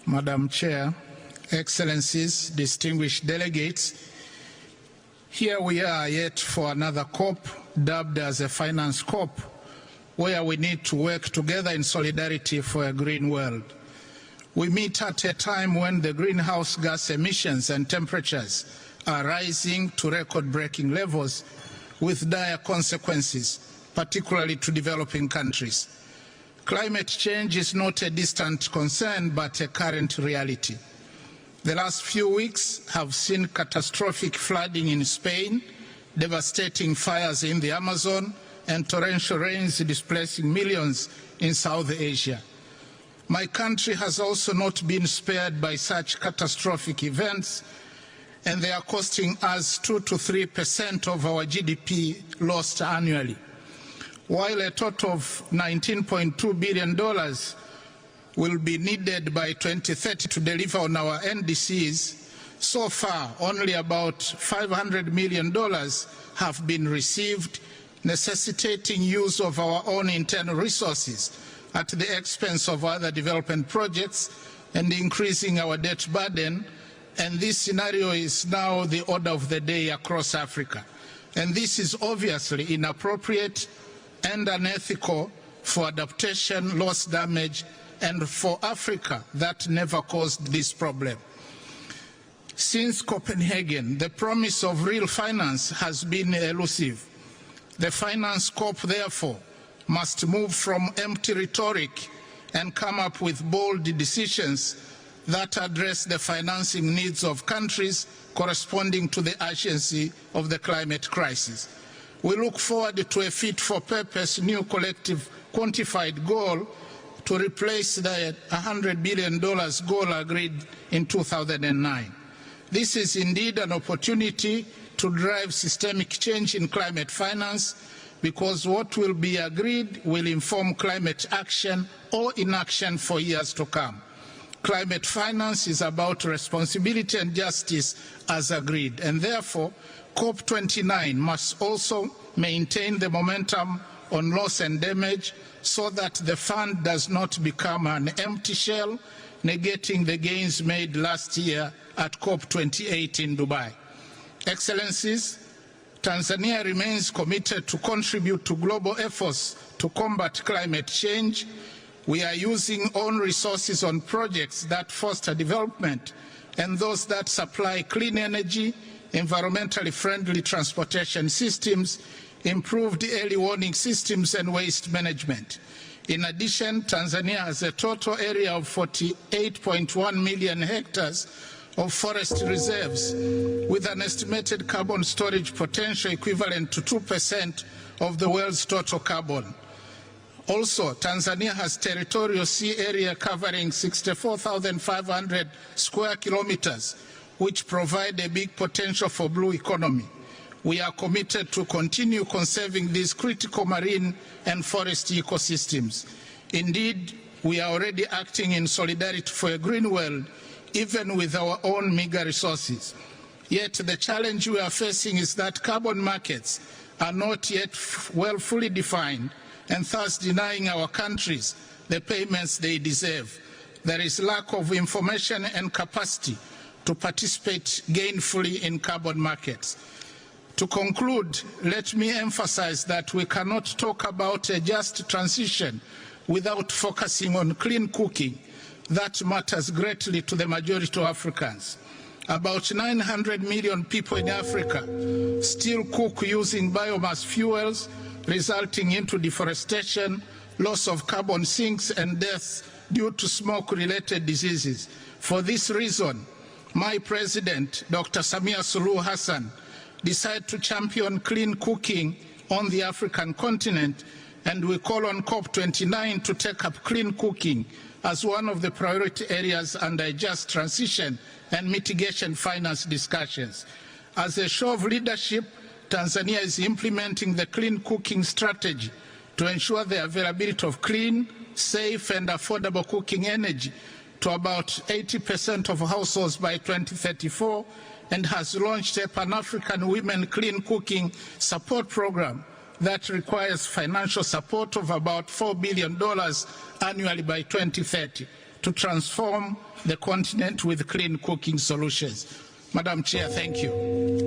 Madam Chair, Excellencies, distinguished delegates, here we are yet for another COP, dubbed as a finance COP, where we need to work together in solidarity for a green world. We meet at a time when the greenhouse gas emissions and temperatures are rising to record-breaking levels with dire consequences, particularly to developing countries. Climate change is not a distant concern, but a current reality. The last few weeks have seen catastrophic flooding in Spain, devastating fires in the Amazon, and torrential rains displacing millions in South Asia. My country has also not been spared by such catastrophic events, and they are costing us 2 to 3% of our GDP lost annually. While a total of $19.2 billion will be needed by 2030 to deliver on our NDCs, so far only about $500 million have been received, necessitating use of our own internal resources at the expense of other development projects and increasing our debt burden. And this scenario is now the order of the day across Africa. And this is obviously inappropriate and unethical for adaptation, loss, damage, and for Africa that never caused this problem. Since Copenhagen, the promise of real finance has been elusive. The finance COP, therefore, must move from empty rhetoric and come up with bold decisions that address the financing needs of countries corresponding to the urgency of the climate crisis. We look forward to a fit-for-purpose new collective quantified goal to replace the $100 billion goal agreed in 2009. This is indeed an opportunity to drive systemic change in climate finance, because what will be agreed will inform climate action or inaction for years to come. Climate finance is about responsibility and justice as agreed, and therefore COP29 must also maintain the momentum on loss and damage so that the fund does not become an empty shell, negating the gains made last year at COP28 in Dubai. Excellencies, Tanzania remains committed to contribute to global efforts to combat climate change. We are using own resources on projects that foster development and those that supply clean energy, environmentally friendly transportation systems, improved early warning systems, and waste management. In addition, Tanzania has a total area of 48.1 million hectares of forest reserves, with an estimated carbon storage potential equivalent to 2% of the world's total carbon. Also, Tanzania has territorial sea area covering 64,500 square kilometers, which provide a big potential for blue economy. We are committed to continue conserving these critical marine and forest ecosystems. Indeed, we are already acting in solidarity for a green world, even with our own meager resources. Yet the challenge we are facing is that carbon markets are not yet fully defined, and thus denying our countries the payments they deserve. There is lack of information and capacity to participate gainfully in carbon markets. To conclude, let me emphasize that we cannot talk about a just transition without focusing on clean cooking. That matters greatly to the majority of Africans. About 900 million people in Africa still cook using biomass fuels, resulting into deforestation, loss of carbon sinks, and deaths due to smoke-related diseases. For this reason, my president, Dr. Samia Suluhu Hassan, decided to champion clean cooking on the African continent, and we call on COP29 to take up clean cooking as one of the priority areas under just transition and mitigation finance discussions. As a show of leadership, Tanzania is implementing the clean cooking strategy to ensure the availability of clean, safe, and affordable cooking energy to about 80% of households by 2034, and has launched a Pan-African Women Clean Cooking Support Program that requires financial support of about $4 billion annually by 2030 to transform the continent with clean cooking solutions. Madam Chair, thank you.